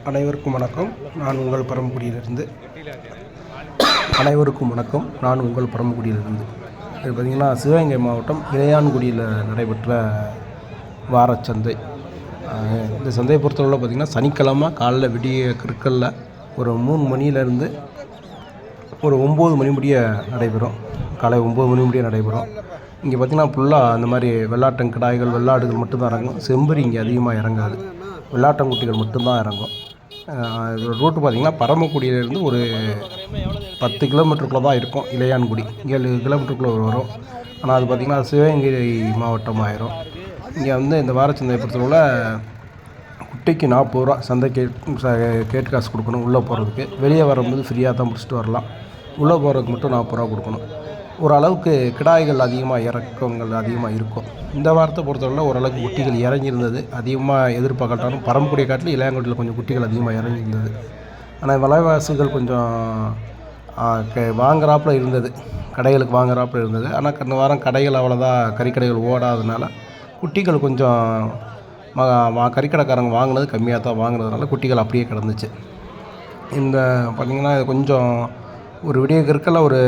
அனைவருக்கும் வணக்கம். நான் உங்கள் பரமக்குடியிலிருந்து இது பார்த்திங்கன்னா சிவகங்கை மாவட்டம் இளையான்குடியில் நடைபெற்ற வாரச்சந்தை. இந்த சந்தையை பொறுத்தவரை பார்த்திங்கன்னா சனிக்கிழமை காலைல விடிய கிற்கல்ல ஒரு 3 மணிலேருந்து ஒரு 9 மணி முடிய நடைபெறும். காலை 9 மணி முடிய நடைபெறும். இங்கே பார்த்திங்கன்னா ஃபுல்லாக அந்த மாதிரி வெள்ளாட்டங்கிடாய்கள் வெள்ளாடுகள் மட்டும்தான் இறங்கும். செம்பரி இங்கே அதிகமாக இறங்காது. வெள்ளாட்டங்குட்டிகள் மட்டும்தான் இறங்கும். ரூட்டு பார்த்திங்கன்னா பரமக்குடியிலேருந்து ஒரு 10 கிலோமீட்டருக்குள்ளே தான் இருக்கும். இளையான்குடி 7 கிலோமீட்டருக்குள்ளே வரும். ஆனால் அது பார்த்திங்கன்னா சிவகங்கை மாவட்டம் ஆயிரும். இங்கே வந்து இந்த வாரச்சந்தையை பொறுத்தவரை குட்டிக்கு 40 ரூபா சந்தை கேட்டு காசு கொடுக்கணும் உள்ளே போகிறதுக்கு. வெளியே வரும்போது ஃப்ரீயாக தான் முடிச்சுட்டு வரலாம். உள்ளே போகிறதுக்கு மட்டும் 40 ரூபா கொடுக்கணும். ஓரளவுக்கு கிடாய்கள் அதிகமாக இறக்கங்கள் அதிகமாக இருக்கும். இந்த வாரத்தை பொறுத்தவரை ஓரளவுக்கு குட்டிகள் இறங்கியிருந்தது. அதிகமாக எதிர்பார்க்கட்டாலும் பரமக்குடியை காட்டில் இளையாங்குடியில் கொஞ்சம் குட்டிகள் அதிகமாக இறங்கியிருந்தது. ஆனால் விலைவாசிகள் கொஞ்சம் வாங்குறாப்பில் இருந்தது, கடைகளுக்கு வாங்குறாப்பில் இருந்தது. ஆனால் கடந்த வாரம் கடைகள் அவ்வளோதான் கறிக்கடைகள் ஓடாததுனால குட்டிகள் கொஞ்சம் கறிக்கடைக்காரங்க வாங்கினது கம்மியாக தான் வாங்கினதுனால குட்டிகள் அப்படியே கிடந்துச்சு. இந்த பார்த்திங்கன்னா கொஞ்சம் ஒரு விடிய கிற்கல ஒரு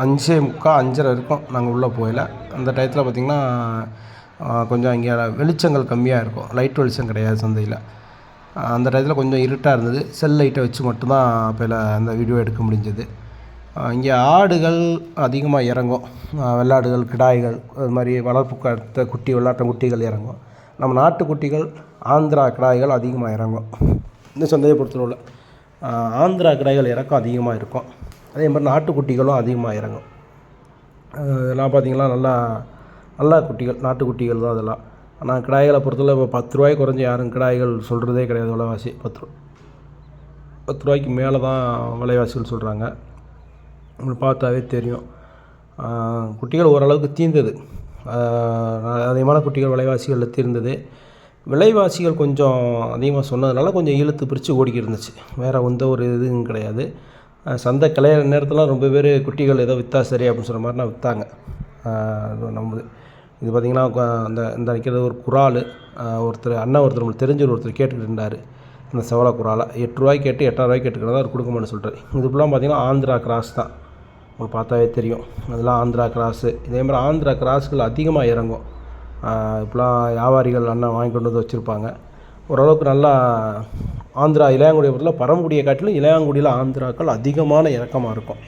5:45 5:30 இருக்கும் நாங்கள் உள்ளே போயில. அந்த டயத்தில் பார்த்திங்கன்னா கொஞ்சம் இங்கே வெளிச்சங்கள் கம்மியாக இருக்கும். லைட் வெளிச்சம் கிடையாது சந்தையில். அந்த டயத்தில் கொஞ்சம் இருட்டாக இருந்தது. செல் லைட்டை வச்சு மட்டும்தான் அப்போல அந்த வீடியோ எடுக்க முடிஞ்சது. இங்கே ஆடுகள் அதிகமாக இறங்கும். வெள்ளாடுகள் கிடாய்கள் அது மாதிரி வளர்ப்பு கட்ட குட்டி வெள்ளாட்டம் குட்டிகள் இறங்கும். நம்ம நாட்டுக்குட்டிகள் ஆந்திரா கிடாய்கள் அதிகமாக இறங்கும். இந்த சந்தையை பொறுத்தவரை ஆந்திரா கிடாய்கள் இறக்கம் அதிகமாக இருக்கும். அதே மாதிரி நாட்டுக்குட்டிகளும் அதிகமாக இறங்கும். இதெல்லாம் பார்த்திங்கன்னா நல்லா குட்டிகள் நாட்டுக்குட்டிகள் தான் அதெல்லாம். ஆனால் கிடாய்களை பொறுத்தவரை இப்போ 10 ரூபாய்க்கு குறைஞ்சி யாரும் கிடாய்கள் சொல்கிறதே கிடையாது. விலைவாசி 10 ரூபாய்க்கு மேலே தான் விலைவாசிகள் சொல்கிறாங்க. உங்களுக்கு பார்த்தாவே தெரியும். குட்டிகள் ஓரளவுக்கு தீர்ந்தது. அதிகமான குட்டிகள் விலைவாசிகளில் தீர்ந்தது. விலைவாசிகள் கொஞ்சம் அதிகமாக சொன்னதுனால கொஞ்சம் இழுத்து பிரித்து ஓடிக்கி இருந்துச்சு. வேறு எந்த ஒரு இதுவும் கிடையாது. சந்தை கிளையிற நேரத்தில் ரொம்ப பேர் குட்டிகள் ஏதோ விற்றா சரி அப்படின்னு சொல்கிற மாதிரினா விற்றாங்க. இது பார்த்திங்கன்னா இந்த நிற்கிறது ஒரு குறால். ஒருத்தர் நம்மளுக்கு தெரிஞ்சவர் ஒருத்தர் கேட்டுக்கிட்டு இருந்தார். இந்த செவலை குறாலை 8 ரூபாய்க்கு கேட்டு 8,000 ரூபாய்க்கு கேட்டுக்கிறதா அவர் கொடுக்கமான்னு சொல்கிறார். இது ஃபுல்லாக பார்த்திங்கன்னா ஆந்திரா கிராஸ் தான். உங்களுக்கு பார்த்தாவே தெரியும். அதெல்லாம் ஆந்திரா கிராஸு. இதே மாதிரி ஆந்திரா கிராஸ்கள் அதிகமாக இறங்கும். இப்போலாம் வியாபாரிகள் அண்ணன் வாங்கி கொண்டு வந்து வச்சுருப்பாங்க. ஓரளவுக்கு நல்லா ஆந்திரா இளையாங்குடியை பொறுத்தவரை பரமக்குடியை காட்டிலும் இளையாங்குடியில் ஆந்திராக்கள் அதிகமான இறக்கமாக இருக்கும்.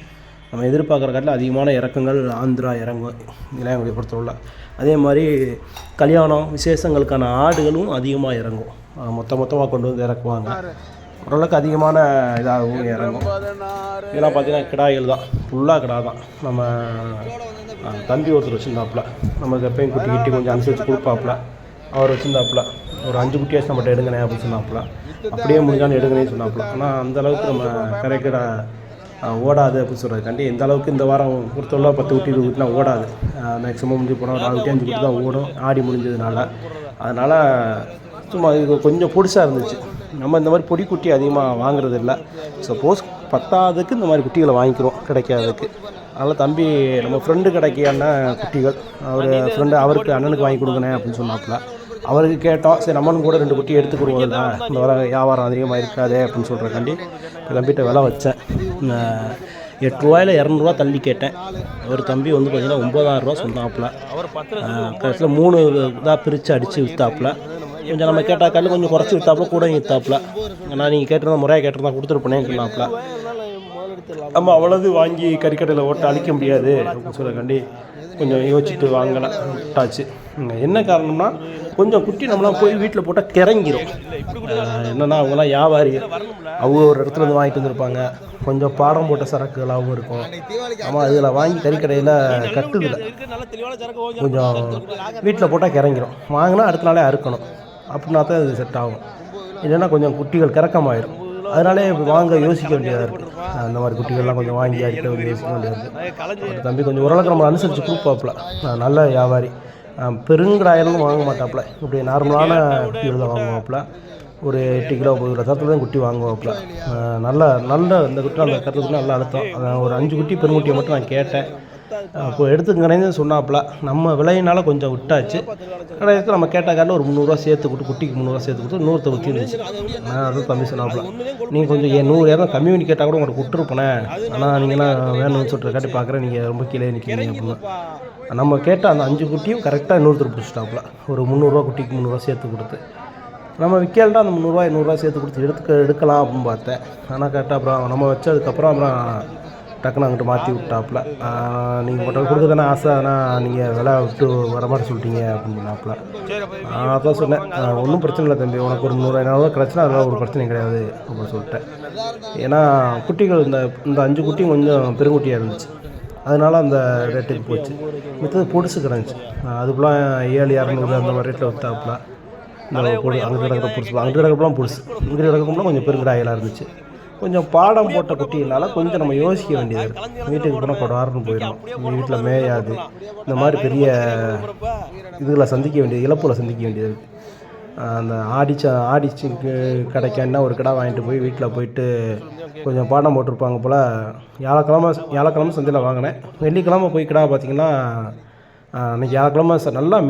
நம்ம எதிர்பார்க்குற காட்டில் அதிகமான இறக்கங்கள் ஆந்திரா இறங்கும் இளையாங்குடியை பொறுத்தவரை. அதே மாதிரி கல்யாணம் விசேஷங்களுக்கான ஆடுகளும் அதிகமாக இறங்கும். மொத்தமாக கொண்டு வந்து இறக்குவாங்க. ஓரளவுக்கு அதிகமான இதாகவும் இறங்கும். இதெல்லாம் பார்த்திங்கன்னா கிடாய்கள் தான், ஃபுல்லாக கிடா தான். நம்ம தம்பி ஒருத்தர் வச்சுருந்தாப்புல, நமக்கு எப்பயும் குட்டி கிட்டி கொஞ்சம் அனுசரித்து கொடுப்பாப்புல. அவர் வச்சுருந்தாப்புல ஒரு 5 குட்டியாச்சு நம்மகிட்ட எடுங்கண்ணே அப்படின்னு சொன்னாப்புல. அப்படியே முடிஞ்சாலும் எடுங்கன்னு சொன்னாப்புல. ஆனால் அந்தளவுக்கு நம்ம கரைக்கிட ஓடாது அப்படின்னு சொல்கிறதுக்காண்டி இந்த அளவுக்கு இந்த வாரம் பொறுத்தவரை 10 குட்டி 20 குட்டிலாம் ஓடாது. மேக்ஸிமம் முடிஞ்சு போனால் 4 குட்டி 5 குட்டி தான் ஓடும் ஆடி முடிஞ்சதுனால. அதனால் சும்மா இது கொஞ்சம் பொடிசாக இருந்துச்சு. நம்ம இந்த மாதிரி பொடி குட்டி அதிகமாக வாங்குறது இல்லை. சப்போஸ் பத்தாவதுக்கு இந்த மாதிரி குட்டிகளை வாங்கிக்கிறோம் கிடைக்காததுக்கு. அதனால் தம்பி நம்ம ஃப்ரெண்டு கிடைக்கான குட்டிகள் அவர் அவருக்கு அண்ணனுக்கு வாங்கி கொடுங்கண்ணே அப்படின்னு சொன்னாப்புல. அவருக்கு கேட்டோம், சரி நம்மளும் கூட 2 குட்டி எடுத்துக்கிடுவோம்ல, இந்த வர வியாபாரம் அதிகமாக இருக்காதே அப்படின்னு சொல்கிறக்காண்டி தம்பிகிட்ட விலை வச்சேன். 8 ரூபாயில் 200 ரூபா தள்ளி கேட்டேன். ஒரு தம்பி வந்து பார்த்திங்கன்னா 9,000 ரூபா சொன்னாப்புல. கடைசியில் 3 இதாக பிரித்து அடித்து விற்றாப்புல. கொஞ்சம் நம்ம கேட்டாக்கால கொஞ்சம் குறைச்சி விற்றாப்புல கூட விற்றாப்புல. ஆனால் நீங்கள் கேட்டிருந்தா முறையாக கேட்டிருந்தா கொடுத்துருப்பேனேன்னு சொன்னாப்புல. நம்ம அவ்வளவு வாங்கி கறிக்கடையில் ஓட்ட அழிக்க முடியாது அப்படின்னு சொல்லக்காண்டி கொஞ்சம் யோசிச்சுட்டு வாங்கலாம் விட்டாச்சு. என்ன காரணம்னா கொஞ்சம் குட்டி நம்மளாம் போய் வீட்டில் போட்டால் கிறங்கிரும். என்னென்னா அவங்களாம் வியாபாரி, அவங்க ஒரு இடத்துலேருந்து வாங்கிட்டு வந்துருப்பாங்க. கொஞ்சம் பாடம் போட்ட சரக்குகளாகவும் இருக்கும். ஆமாம், இதில் வாங்கி கறிக்கடையில் கட்டுதில்லை. கொஞ்சம் வீட்டில் போட்டால் கிறங்கிரும். வாங்கினா அடுத்த நாளே அறுக்கணும். அப்படின்னா தான் இது செட் ஆகும். இல்லைன்னா கொஞ்சம் குட்டிகள் கிறக்கமாயிரும். அதனாலே வாங்க யோசிக்க வேண்டியதாக இருக்குது. அந்த மாதிரி குட்டிகள்லாம் கொஞ்சம் வாங்கி அடிக்க யோசிக்க வேண்டியதாக இருக்குது. தம்பி கொஞ்சம் ஓரளவுக்கு நம்ம அனுசரித்து கொடுப்பாப்புல. நல்ல வியாபாரி. பெருங்கடாயிலும் வாங்க மாட்டாப்புல. இப்படி நார்மலான குட்டிகள் தான் வாங்குவாப்புல. ஒரு 8 கிலோ 9 கிலோ தரத்தில் தான் குட்டி வாங்குவாப்புல. நல்ல இந்த குட்டி அந்த கருத்துக்குட்டி நல்லா அழுத்தம். ஒரு 5 குட்டி பெருங்குட்டியை மட்டும் நான் கேட்டேன். அப்போ எடுத்துக்கிறேன்னு சொன்னாப்புல. நம்ம விலையினால் கொஞ்சம் விட்டாச்சு. கடைசியில் நம்ம கேட்ட காரில் ஒரு 300 சேர்த்து கொடுத்து, குட்டிக்கு 300 சேர்த்து கொடுத்து 100 தீர்ந்துச்சு. நான் அதுவும் தம்பி சொன்னாப்புல, நீங்கள் கொஞ்சம் 100 கம்மி பண்ணி கேட்டால் கூட உங்களுக்கு விட்டுருப்பேனே, ஆனால் நீங்கள்லாம் வேணும்னு சொல்லிட்டு காட்டி பார்க்குறேன், நீங்கள் ரொம்ப கீழே நிற்கிறீங்க அப்படின்னு. நம்ம கேட்ட அந்த 5 குட்டியும் கரெக்டாக இன்னொருத்தர் பிடிச்சிட்டாப்புல. ஒரு 300 குட்டிக்கு 300 சேர்த்து கொடுத்து நம்ம விற்கலடா அந்த 300 சேர்த்து கொடுத்து எடுக்கலாம் அப்படின்னு பார்த்தேன். ஆனால் கரெக்டாக அப்புறம் நம்ம வச்சதுக்கப்புறம் அப்புறம் டக்குன்னு அங்கிட்டு மாற்றி விட்டாப்புல. நீங்கள் மட்டும் கொடுக்க தானே ஆசை, ஆனால் நீங்கள் விலை விட்டு வர மாதிரி சொல்லிட்டீங்க அப்படின்னாப்புல. அதான் சொன்னேன், ஒன்றும் பிரச்சனை இல்லை தம்பி, உனக்கு ஒரு 100 கிடச்சுன்னா அதெல்லாம் ஒரு பிரச்சனையும் கிடையாது அப்படின்னு சொல்லிட்டேன். ஏன்னா குட்டிகள் இந்த 5 குட்டியும் கொஞ்சம் பெருங்குட்டியாக இருந்துச்சு, அதனால் அந்த ரேட்டுக்கு போச்சு. மித்தது பொடிசு கிடந்துச்சு, அதுக்குலாம் 7,200 அந்த மாதிரி ரேட்டில் விற்றாப்புல. இந்த அங்கிட்டு கிடக்கிற பொடிசு, அங்கிட்டு கிடக்கப்பெல்லாம் பொடிசு, இங்கிட்டு கிடக்கப்பெல்லாம் கொஞ்சம் பெருங்கிடாயெல்லாம் இருந்துச்சு. கொஞ்சம் பாடம் போட்ட குட்டினால கொஞ்சம் நம்ம யோசிக்க வேண்டியது இருக்குது. வீட்டுக்கு போனால் கொடாருன்னு போயிடும், வீட்டில் மேயாது, இந்த மாதிரி பெரிய இதில் சந்திக்க வேண்டியது, இழப்பில் சந்திக்க வேண்டியது இருக்குது. அந்த ஆடிச்சுக்கு கிடைக்கான்னா ஒரு கடை வாங்கிட்டு போய் வீட்டில் போயிட்டு கொஞ்சம் பாடம் போட்டிருப்பாங்க போல். வியாழக்கிழமை சந்தையில் வாங்கினேன். வெள்ளிக்கிழமை போய் கடை பார்த்திங்கன்னா அன்றைக்கி வியாழக்கிழமை நல்லா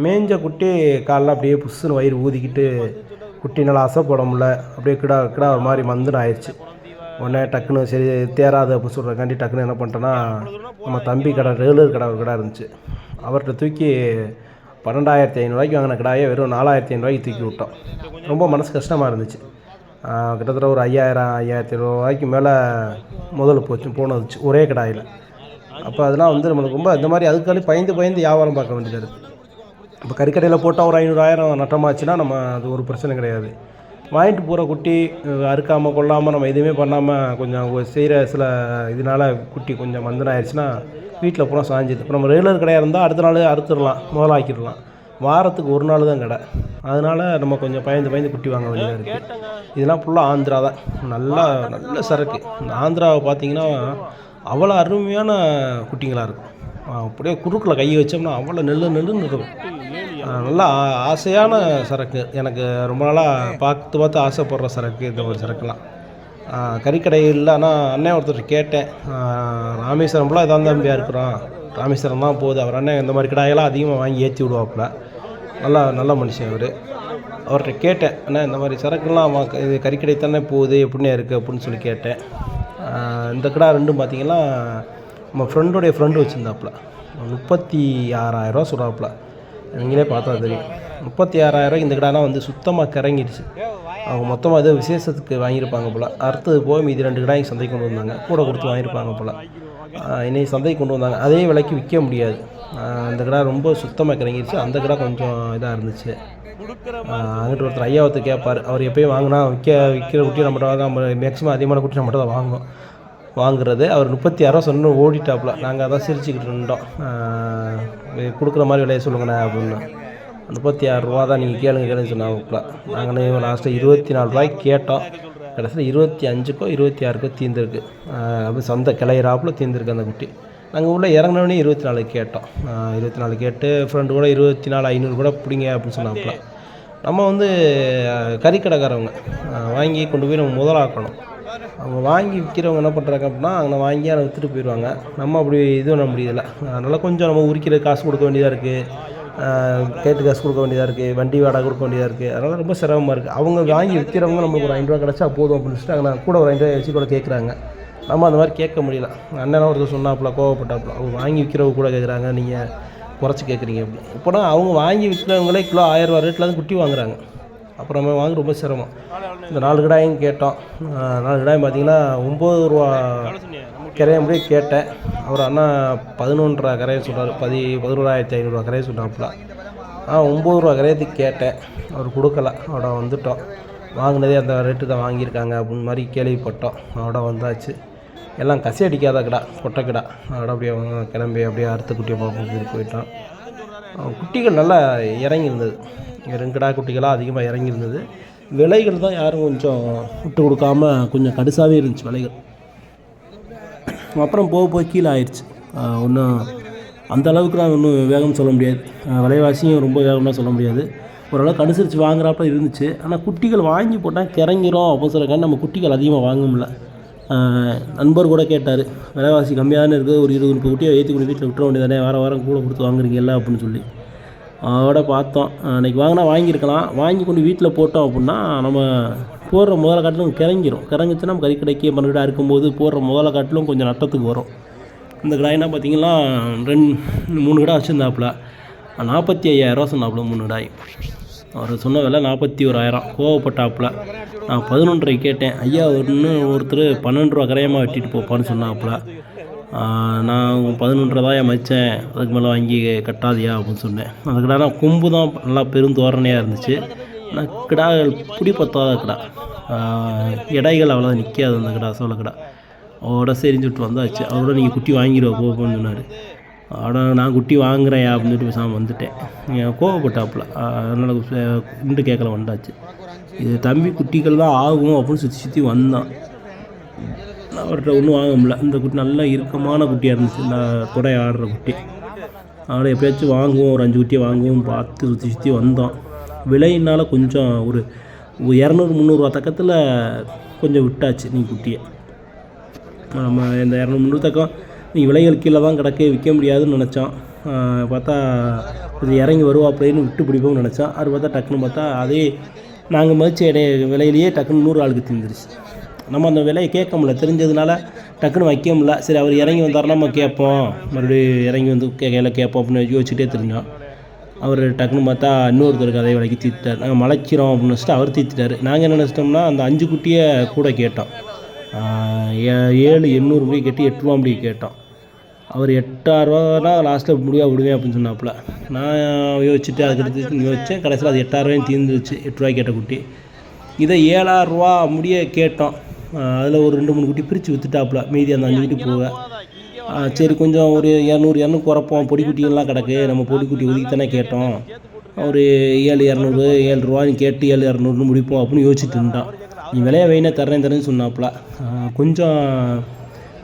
மேய்ஞ்ச குட்டி காலைல அப்படியே புஷ்ஷுன்னு வயிறு ஊதிக்கிட்டு குட்டி நல்லா அசைப்பட முடியல, அப்படியே கிடா ஒரு மாதிரி மந்துன்னு ஆயிடுச்சு. உடனே டக்குன்னு சரி தேராது அப்படின்னு சொல்கிறக்காண்டி டக்குன்னு என்ன பண்ணிட்டேன்னா, நம்ம தம்பி கடை ரெகுலர் கடை ஒரு கடை இருந்துச்சு, அவர்கிட்ட தூக்கி 12,500 வாங்கின கடாயை வெறும் 4,500 தூக்கி விட்டோம். ரொம்ப மனசு கஷ்டமாக இருந்துச்சு. கிட்டத்தட்ட ஒரு 5,000-5,500 மேலே முதல்ல போனதுச்சு ஒரே கடாயில். அப்போ அதெல்லாம் நம்மளுக்கு ரொம்ப இந்த மாதிரி அதுக்காண்டி பயந்து வியாபாரம் பார்க்க வேண்டியதாக இருக்குது. இப்போ கறிக்கடையில் போட்டால் ஒரு 500,000 நட்டமாச்சுன்னா நம்ம அது ஒரு பிரச்சனை கிடையாது. வாங்கிட்டு போகிற குட்டி அறுக்காமல் கொள்ளாமல் நம்ம எதுவுமே பண்ணாமல் கொஞ்சம் செய்கிற சில இதனால் குட்டி கொஞ்சம் மந்தனாகிடுச்சுன்னா வீட்டில் பூரா சாஞ்சிது. இப்போ நம்ம ரெகுலர் கடையாக இருந்தால் அடுத்த நாள் அறுத்துடலாம், முதலாக்கிடலாம். வாரத்துக்கு ஒரு நாள் தான் கடை, அதனால் நம்ம கொஞ்சம் பயந்து குட்டி வாங்க வேண்டியதாக இருக்குது. இதெல்லாம் ஃபுல்லாக ஆந்திரா தான், நல்ல சரக்கு. இந்த ஆந்திராவை பார்த்திங்கன்னா அவ்வளோ அருமையான குட்டிங்களாக இருக்கும். அப்படியே குறுக்கில் கையை வச்சோம்னா அவ்வளோ நெல்லுன்னு இருக்கும். நல்லா ஆசையான சரக்கு, எனக்கு ரொம்ப நாளாக பார்த்து ஆசைப்படுற சரக்கு இந்த ஒரு சரக்குலாம். கறிக்கடை இல்லைன்னா அண்ணன் ஒருத்தர் கேட்டேன், ராமேஸ்வரம்லாம் இதான் தம்பியாக இருக்கிறோம், ராமேஸ்வரம் தான் போகுது. அவர் அண்ணன் இந்த மாதிரி கடாயெல்லாம் அதிகமாக வாங்கி ஏற்றி விடுவாப்புல. நல்ல மனுஷன் அவர்கிட்ட கேட்டேன், அண்ணா இந்த மாதிரி சரக்குலாம் இது கறிக்கடை தானே போகுது, எப்படின்னே இருக்குது அப்படின்னு சொல்லி கேட்டேன். இந்த கடை ரெண்டும் பார்த்திங்கன்னா நம்ம ஃப்ரெண்டோடைய ஃப்ரெண்டு வச்சுருந்தாப்புல. 36,000 சொல்கிறாப்புல. நீங்களே பார்த்தா தெரியும், 36,000 இந்த கடைனா சுத்தமாக கிறங்கிடுச்சு. அவங்க மொத்தமாக ஏதோ விசேஷத்துக்கு வாங்கியிருப்பாங்க போல். அடுத்தது போய் மீதி 2 கடாய்க்கு சந்தைக்கு கொண்டு வந்தாங்க, கூட கொடுத்து வாங்கியிருப்பாங்க போல். இன்றைக்கி சந்தைக்கு கொண்டு வந்தாங்க, அதே விலைக்கு விற்க முடியாது. அந்த கடை ரொம்ப சுத்தமாக கிறங்கிடுச்சு. அந்த கடை கொஞ்சம் இதாக இருந்துச்சு. அங்கிட்டு ஒருத்தர் ஐயாவத்தை கேட்பார், அவர் எப்போயும் வாங்கினா விற்கிற குட்டி நம்மகிட்ட நம்ம மேக்ஸிமம் அதிகமான குட்டி நம்மகிட்ட தான் வாங்குறது. அவர் 36 சொன்ன ஓடிட்டாப்புல. நாங்கள் அதான் சிரிச்சுக்கிட்டு இருந்தோம், கொடுக்குற மாதிரி விலையை சொல்லுங்கண்ணே அப்படின்னு. 36 தான் நீங்கள் கேளுங்கன்னு சொன்னாப்புல. நாங்கள் லாஸ்ட்டு 24 கேட்டோம். கடைசியில் 25க்கோ 26க்கோ தீர்ந்துருக்கு. அப்படி சந்தை கிளையிறாப்புல தீர்ந்துருக்கு அந்த குட்டி. நாங்கள் உள்ளே இறங்கினோடனே 24 கேட்டோம். 24 கேட்டு ஃப்ரெண்டு கூட 24,500 கூட பிடிங்க அப்படின்னு சொன்னாப்புல. நம்ம கறிக்கடைக்காரவங்க வாங்கி கொண்டு போய் நம்ம முதலாக்கணும். அவங்க வாங்கி விற்கிறவங்க என்ன பண்ணுறாங்க அப்படின்னா, அங்கே வாங்கி அதை விற்றுட்டு போயிடுவாங்க. நம்ம அப்படி இது பண்ண முடியல. அதனால் கொஞ்சம் நம்ம உரிக்கிற காசு கொடுக்க வேண்டியதாக இருக்குது, கேட்டு காசு கொடுக்க வேண்டியதாக இருக்குது, வண்டி வாடகை கொடுக்க வேண்டியதாக இருக்குது. அதனால் ரொம்ப சிரமமாக இருக்குது. அவங்க வாங்கி விற்கிறவங்க நம்மளுக்கு ஒரு 500 கிடச்சா போதும் அப்படின்னு சொல்லிட்டு அங்கே கூட ஒரு 500 வச்சு கூட கேட்குறாங்க. நம்ம அந்த மாதிரி கேட்க முடியல. அண்ணனும் ஒருத்தர் சொன்னாப்புல, கோவப்பட்டாப்புல, அவங்க வாங்கி விற்கிறவங்க கூட கேட்குறாங்க, நீங்கள் குறைச்சி கேட்குறீங்க அப்படி. இப்போனா அவங்க வாங்கி விற்கிறவங்களே கிலோ 1000 ரேட்டில் தான் குட்டி வாங்குறாங்க. அப்புறம் நம்ம வாங்க ரொம்ப சிரமம். இந்த 4 கடாயும் கேட்டோம். 4 கடாயும் பார்த்திங்கன்னா 9 ரூபா கரையை முடிய கேட்டேன். அவர் அண்ணா 11.5 கரையை சொல்கிறார், 11,500 கரையை சொன்னாப்புல. 9 ரூபா கரையத்துக்கு கேட்டேன், அவர் கொடுக்கல. அவட வந்துட்டோம். வாங்கினதே அந்த ரேட்டு தான் வாங்கியிருக்காங்க அப்படின்னு மாதிரி கேள்விப்பட்டோம். அவட வந்தாச்சு. எல்லாம் கசி அடிக்காத கடை, கொட்டை கடை. அவட அப்படியே கிளம்பி அப்படியே அறுத்த குட்டியை பார்க்க போயிட்டோம். குட்டிகள் நல்லா இறங்கியிருந்தது, வெறுங்கடா குட்டிகளாக அதிகமாக இறங்கியிருந்தது. விலைகள் தான் யாரும் கொஞ்சம் விட்டு கொடுக்காம கொஞ்சம் கடுசாகவே இருந்துச்சு விலைகள். அப்புறம் போக கீழே ஆயிடுச்சு. ஒன்றும் அந்த அளவுக்கு நான் ஒன்றும் வேகம் சொல்ல முடியாது, விலைவாசியும் ரொம்ப வேகம்லாம் சொல்ல முடியாது. ஓரளவுக்கு அனுசரித்து வாங்குறாப்புல இருந்துச்சு. ஆனால் குட்டிகள் வாங்கி போட்டால் கிறங்கிறோம் அப்படின்னு சொல்லக்காண்டி நம்ம குட்டிகள் அதிகமாக வாங்க முடியல. நண்பர் கூட கேட்டார், விலைவாசி கம்மியாக தானே இருக்குது, ஒரு 20 30 குட்டியை ஏற்றி கொண்டு வீட்டில் விட்டுற வேண்டியதானே, வாரம் கூட கொடுத்து வாங்குறீங்கல்ல அப்படின்னு சொல்லி. அதோட பார்த்தோம், அன்றைக்கி வாங்கினா வாங்கியிருக்கலாம். வாங்கி கொண்டு வீட்டில் போட்டோம் அப்படின்னா நம்ம போடுற முதலை காட்டிலும் கிறங்கிச்சுன்னா நம்ம கறிக்கடைக்கு மறுபடியும் இருக்கும்போது போடுற முதலை காட்டிலும் கொஞ்சம் நட்டத்துக்கு வரும். இந்த கிடாய்னா பார்த்திங்கன்னா 3 கிடா வச்சுருந்தாப்புல 45,000 சொன்னாப்புல 3 கிடாய். அவர் சொன்ன விலை 41,000. கோவப்பட்டாப்புல. நான் 11.5 கேட்டேன். ஐயா ஒருத்தர் 12 ரூபா கரையமாக வெட்டிட்டு போப்பான்னு சொன்னாப்புல. நான் 11.5 தான் மதித்தேன், அதுக்கு மேலே வாங்கி கட்டாதியா அப்படின்னு சொன்னேன். அந்த கிடா கொம்பு தான் நல்லா பெருந்தோரணையாக இருந்துச்சு. ஆனால் கிடாய்கள் பிடி பத்தாத கிடா, எடைகள் அவ்வளோதான் நிற்காது அந்த கிடா, சோள கிடா. அவரோட சரின்னு சொல்லிட்டு வந்தாச்சு. அவரோட நீங்கள் குட்டி வாங்கிடுவா போன்னு சொன்னார். நான் குட்டி வாங்குறேன் அப்படின்னு சொல்லிட்டு பேசாமல் வந்துட்டேன். கோவப்பட்டாப்புல. அதனால் இன்னும் கேட்கல வந்தாச்சு. இது தம்பி குட்டிகள் தான் ஆகும் அப்படின்னு சுற்றி வந்தான். அவர்கிட்ட ஒன்றும் வாங்க முடியல. இந்த குட்டி நல்லா இறுக்கமான குட்டியாக இருந்துச்சு, நல்லா தொடை ஆடுற குட்டி. அவளை எப்பயாச்சும் வாங்குவோம், ஒரு 5 குட்டியை வாங்குவோம் பார்த்து சுற்றி வந்தோம். விலையினால் கொஞ்சம் ஒரு 200-300 ரூபா தக்கத்தில் கொஞ்சம் விட்டாச்சு நீ குட்டியை. நம்ம இந்த 200-300 தக்கம் நீங்கள் விலைகள் கீழே தான் கிடக்கு, விற்க முடியாதுன்னு நினச்சோம். பார்த்தா இது இறங்கி வருவாப்பிலேன்னு விட்டு பிடிப்போம்னு நினச்சோம். அது பார்த்தா டக்குன்னு பார்த்தா அதே நாங்கள் மதிச்ச விலையிலேயே டக்குன்னு 100 ஆளுக்கு தீர்ந்துருச்சு. நம்ம அந்த விலையை கேட்க முடியல, தெரிஞ்சதுனால டக்குன்னு வைக்க முடியல. சரி அவர் இறங்கி வந்தாருன்னா நம்ம கேட்போம், மறுபடியும் இறங்கி வந்து கேட்போம் அப்படின்னு யோசிச்சுட்டே தெரிஞ்சோம். அவர் டக்குன்னு பார்த்தா இன்னொருத்தருக்கு அதே விலைக்கு தீர்த்துட்டார். நாங்கள் மலைக்கிறோம் அப்படின்னு வச்சுட்டு அவர் தீர்த்துட்டார். நாங்கள் என்ன நினச்சிட்டோம்னா அந்த 5 குட்டியை கூட கேட்டோம். 7,800 ரூபாய் கேட்டு 8 ரூபா அப்படி கேட்டோம். அவர் 8,000 லாஸ்ட்டில் விடுவேன் அப்படின்னு சொன்னாப்புல. நான் யோசிச்சுட்டு அதுக்கடுத்து யோசித்தேன். கடைசியில் அது 8,000 தீர்ந்துருச்சு, 8 ரூபாய் கேட்ட குட்டி. இதை 7,000 முடிய கேட்டோம். அதில் ஒரு 2-3 குட்டி பிரித்து விற்றுட்டாப்புல, மீதி அந்த 5 குட்டி போக. சரி கொஞ்சம் ஒரு 200 குறைப்போம், பொடி குட்டிகள்லாம் கிடக்கு, நம்ம பொடி குட்டி ஒதுக்கி தானே கேட்டோம், ஒரு 7,200 7 ரூபான்னு கேட்டு 7,200 முடிப்போம் அப்படின்னு யோசிச்சுட்டு இருந்தான். நீ விலையை வேணா தரேன்னு சொன்னாப்புல. கொஞ்சம்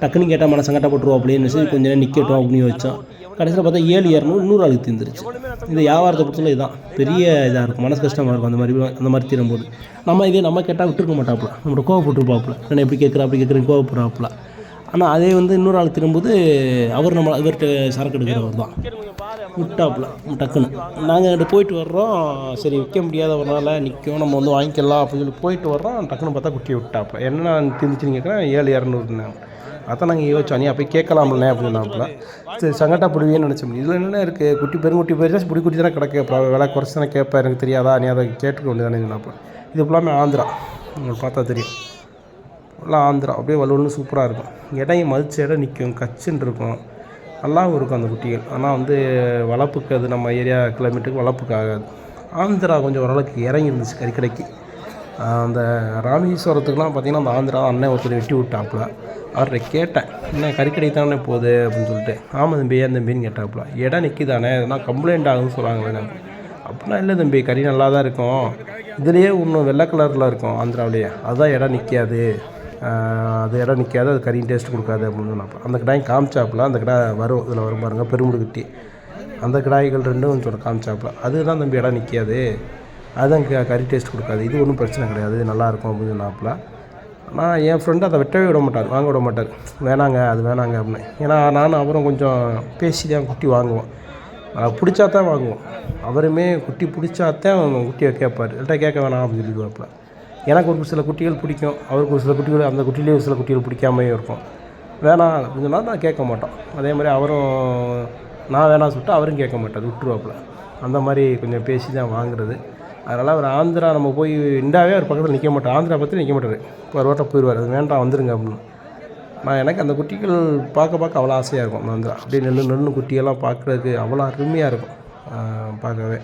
டக்குன்னு கேட்டால் மனசங்கட்டப்பட்டுருவோம் அப்படின்னு சொல்லி கொஞ்சம் நேரம் நிற்கட்டும் அப்படின்னு யோசித்தோம். கடைசியில் பார்த்தா 7,200 100 ஆளுக்கு தீர்ந்துருச்சு. இந்த வியாபாரத்தை பொறுத்தவரை இதுதான் பெரிய இதாக இருக்கும், மனசு கஷ்டமாக இருக்கும் அந்த மாதிரி தீரும்போது. நம்ம கேட்டால் விட்டுருக்க மாட்டாப்புல, நம்மளோட கோவப்பட்டுருப்பாப்புல, நான் எப்படி கேட்குறேன் அப்படி கேட்குறேன் கோவப்படுறாப்புல. ஆனால் அதே இன்னொரு ஆள் திரும்பும்போது இவர்கிட்ட சரக்கு எடுக்கிறவர் தான் விட்டாப்புல டக்குன்னு. நாங்கள் போயிட்டு வர்றோம், சரி விற்க முடியாதவரால் நிற்கும், நம்ம வாங்கிக்கலாம் அப்படின்னு சொல்லி போயிட்டு வர்றோம். டக்குன்னு பார்த்தா குட்டியை விட்டாப்புல. என்ன தீர்ந்துச்சுன்னு கேட்குறேன், 7,200. அதான் நாங்கள் யோசிச்சோம், நீ அப்போ கேட்கலாம்ல அப்படின்னாப்புல. சரி சங்கட்டப்படுவேன்னு நினச்சோம். இதில் என்ன இருக்குது, குட்டி பெருங்குட்டி போயிருச்சா பிடி குட்டி தானே கிடக்கு, அப்புறம் விலை குறைச்சி தானே கேட்பேன், எனக்கு தெரியாதா, நீ அதை கேட்டுக்க வேண்டியதானே சொன்னாப்புல. இது ஃபுல்லாமே ஆந்திரா, உங்களுக்கு பார்த்தா தெரியும், எல்லாம் ஆந்திரா. அப்படியே வலுவலுன்னு சூப்பராக இருக்கும். இடையும் மதிச்ச இடம் நிற்கும், கச்சுன்னு இருக்கும், நல்லாவும் இருக்கும் அந்த குட்டிகள். ஆனால் வளர்ப்புக்கு அது நம்ம ஏரியா கிலோமீட்டருக்கு வளர்ப்புக்கு ஆகாது. ஆந்திரா கொஞ்சம் ஓரளவுக்கு இறங்கி இருந்துச்சு கறிக்கடைக்கு. அந்த ராமேஸ்வரத்துக்குலாம் பார்த்திங்கன்னா அந்த ஆந்திரா அண்ணன் ஒருத்தர் வெட்டி விட்டாப்புல. அவர்கிட்ட கேட்டேன், என்ன கறிக்கடை தானே போகுது அப்படின்னு சொல்லிட்டு. ஆமாம் தம்பி, ஏன் தம்பின்னு கேட்டாப்புல. இடம் நிற்கிதானே, எதனா கம்ப்ளைண்ட் ஆகுதுன்னு சொல்கிறாங்களே. அப்படின்னா இல்லை தம்பி, கறி நல்லா தான் இருக்கும், இதுலேயே இன்னும் வெள்ளை கலரில் இருக்கும் ஆந்திராவிலேயே, அதுதான் இடம் நிற்காது, அது இடம் நிற்காது, அது கறி டேஸ்ட் கொடுக்காது அப்படின்னு சொன்னாப்போ அந்த கடாய் காமிச்சாப்புல. அந்த கடை வரும், இதில் வரும் பாருங்கள், பெருமுடு கட்டி அந்த கடாய்கள் ரெண்டும் சொல்ல காமிச்சாப்புல. அதுதான் தம்பி இடம் நிற்காது, அதுதான் கறி டேஸ்ட் கொடுக்காது, இது ஒன்றும் பிரச்சனை கிடையாது, நல்லாயிருக்கும் அப்படின்னு சொன்னாப்புல. ஆனால் என் ஃப்ரெண்டு அதை வெட்டவே விட மாட்டார், வாங்க விட மாட்டார், வேணாங்க அது வேணாங்க அப்படின்னு. ஏன்னா நானும் அப்புறம் கொஞ்சம் பேசி தான் குட்டி வாங்குவோம், பிடிச்சா தான் வாங்குவோம். அவருமே குட்டி பிடிச்சாத்தான் குட்டியை கேட்பார், இல்லைட்டா கேட்க வேணாம் அப்படின்னு சொல்லிடுவாப்புல. எனக்கு ஒரு சில குட்டிகள் பிடிக்கும், அவருக்கு ஒரு சில குட்டிகள், அந்த குட்டிலேயே ஒரு சில குட்டிகள் பிடிக்காமே இருக்கும். வேணாம் அப்படின்னு சொன்னால் நான் கேட்க மாட்டோம். அதே மாதிரி அவரும் நான் வேணாம் சொல்லிட்டு அவரும் கேட்க மாட்டார், விட்டுருவாப்புல. அந்த மாதிரி கொஞ்சம் பேசி தான் வாங்குறது. அதனால் அவர் ஆந்திரா நம்ம போய் இண்டாவே அவர் பக்கத்தில் நிற்க மாட்டார், ஆந்திரா பற்றி நிற்க மாட்டார், இப்போ ஒரு வாட்டை போயிடுவார், அது வேண்டாம் வந்துருங்க அப்படின்னு. நான் எனக்கு அந்த குட்டிகள் பார்க்க அவ்வளோ ஆசையாக இருக்கும். ஆந்திரா அப்படியே நெல்லு குட்டியெல்லாம் பார்க்குறதுக்கு அவ்வளோ அருமையாக இருக்கும் பார்க்கவே.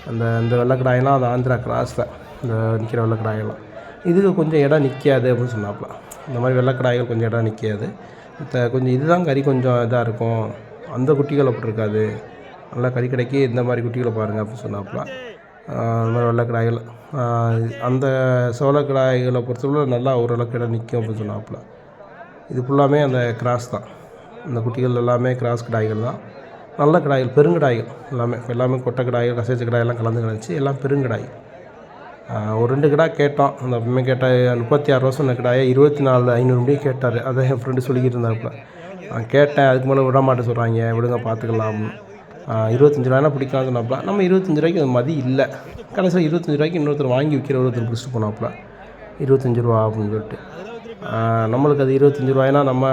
அந்த வெள்ளைக்கடாயெல்லாம் அந்த ஆந்திரா கிராஸ் தான், இந்த நிற்கிற வெள்ளைக்கடாயெல்லாம். இதுக்கு கொஞ்சம் இடம் நிற்காது அப்படின்னு சொன்னாப்புல. இந்த மாதிரி வெள்ளைக்கடாய்கள் கொஞ்சம் இடம் நிற்காது, கொஞ்சம் இதுதான் கறி கொஞ்சம் இதாக இருக்கும், அந்த குட்டிகள் அப்படி இருக்காது, நல்லா கறி கடைக்கு இந்த மாதிரி குட்டிகளை பாருங்கள் அப்படின்னு சொன்னாப்புல. அந்த மாதிரி வெள்ளைக்கடாய்கள் அந்த சோளக்கடாய்களை பொறுத்தவரை நல்லா ஓரளவுக்கு இடம் நிற்கும் அப்படின்னு சொன்னாப்புல. இது ஃபுல்லாமே அந்த கிராஸ் தான், இந்த குட்டிகள் எல்லாமே கிராஸ் கடாய்கள் தான். நல்ல கிடாய்கள், பெருங்கிடாய்கள் எல்லாமே கொட்டை கிடாய்கள், கசைச்ச கிடாயெல்லாம் கலந்து கிடந்துச்சு. எல்லாம் பெருங்கிடாய். ஒரு 2 கிடா கேட்டோம். அந்த அப்பமே கேட்ட 36 சொன்ன கிடாயை 24,500 முடியும் கேட்டார். அதை என் ஃப்ரெண்டு சொல்லிக்கிட்டு இருந்தாப்புல. நான் கேட்டேன், அதுக்கு மேலே விட மாட்டேன் சொல்கிறாங்க, விடுங்க பார்த்துக்கலாம். 25 ரூபாய்னா பிடிக்காது சொன்னாப்புல. நம்ம 25 ரூபாய்க்கு அது மதி இல்லை. கடைசியில் 25 ரூபாய்க்கு இன்னொருத்தர் வாங்கி விற்கிற ஒருத்தர் பிடிச்சிட்டு போனாப்புல. 25 ரூபா அப்படின்னு சொல்லிட்டு. நம்மளுக்கு அது 25 ரூபாய்னா நம்ம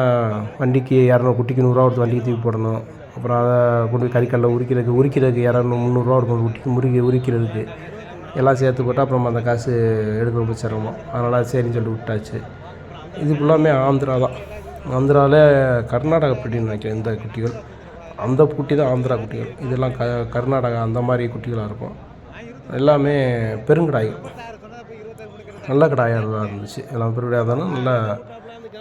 வண்டிக்கு 200 குட்டிக்கு 100 ரூபா கொடுத்து வண்டிக்கு தூக்கி போடணும். அப்புறம் அதை கொண்டு போய் கறிக்கல்ல உரிக்கிறதுக்கு 200 300 ரூபா கொடுக்கணும் குட்டிக்கு உரிக்கிறதுக்கு. எல்லாம் சேர்த்து போட்டால் அப்புறம் அந்த காசு எடுக்க ரொம்ப சிரமம். அதனால் சரின்னு சொல்லிட்டு விட்டாச்சு. இது ஃபுல்லாமே ஆந்திரா தான். ஆந்திராவில் கர்நாடகா பெட்டின்னு நினைக்கிறேன் இந்த குட்டிகள். அந்த குட்டி தான் ஆந்திரா குட்டிகள். இதெல்லாம் கர்நாடகா அந்த மாதிரி குட்டிகளாக இருக்கும். எல்லாமே பெருங்கிடாய்கள். நல்ல கிடாயாக தான் இருந்துச்சு. எல்லாம் பெருங்கிடாயாக இருந்தாலும்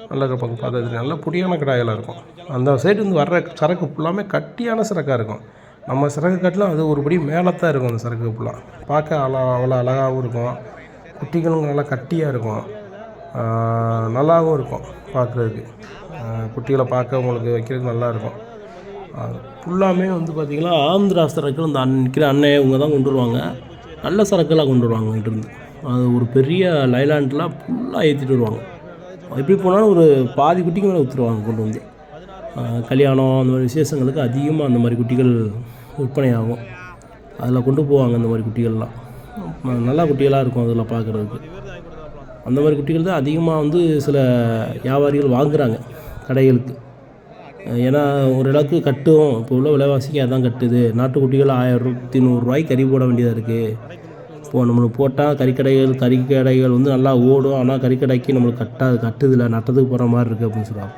நல்ல பக்கம் பார்த்தது நல்ல புடியான கிடாயெல்லாம் இருக்கும். அந்த சைடு வந்து வர்ற சரக்கு ஃபுல்லாமே கட்டியான சரக்காக இருக்கும். நம்ம சரக்கு கட்டலாம் அது ஒருபடி மேலே தான் இருக்கும். அந்த சரக்கு ஃபுல்லாக பார்க்க அவ்வளோ அழகாகவும் இருக்கும். குட்டிகளும் நல்லா கட்டியாக இருக்கும். நல்லாவும் இருக்கும் பார்க்குறதுக்கு. குட்டிகளை பார்க்க உங்களுக்கு வைக்கிறதுக்கு நல்லாயிருக்கும். ஃபுல்லாமே வந்து பார்த்திங்கன்னா ஆந்திரா சரக்கு இந்த நிற்கிற அண்ணன் இவங்க தான் கொண்டு வருவாங்க. நல்ல சரக்கெல்லாம் கொண்டு வருவாங்க இங்கிட்டிருந்து. அது ஒரு பெரிய லைலாண்ட்லாம் ஃபுல்லாக ஏற்றிட்டு வருவாங்க. எப்படி போனாலும் ஒரு பாதி குட்டிக்கு மேலே ஊற்றுருவாங்க கொண்டு வந்து. கல்யாணம் அந்த மாதிரி விசேஷங்களுக்கு அதிகமாக அந்த மாதிரி குட்டிகள் விற்பனை ஆகும். அதில் கொண்டு போவாங்க. அந்த மாதிரி குட்டிகள்லாம் நல்லா குட்டிகளாக இருக்கும் அதில் பார்க்குறதுக்கு. அந்த மாதிரி குட்டிகள் தான் அதிகமாக வந்து சில வியாபாரிகள் வாங்குகிறாங்க கடைகளுக்கு. ஏன்னா ஒரு அளவுக்கு கட்டும். இப்போ உள்ள விலைவாசிக்கு அதான் கட்டுது. நாட்டுக்குட்டிகள் 1100 ரூபாய்க்கு கறி போட வேண்டியதாக இருக்குது. இப்போது நம்மளுக்கு போட்டால் கறிக்கடைகள் வந்து நல்லா ஓடும். ஆனால் கறிக்கடைக்கு நம்மளுக்கு கட்டுதில்லை, நட்டத்துக்கு போகிற மாதிரி இருக்குது அப்படின்னு சொல்லுவாங்க.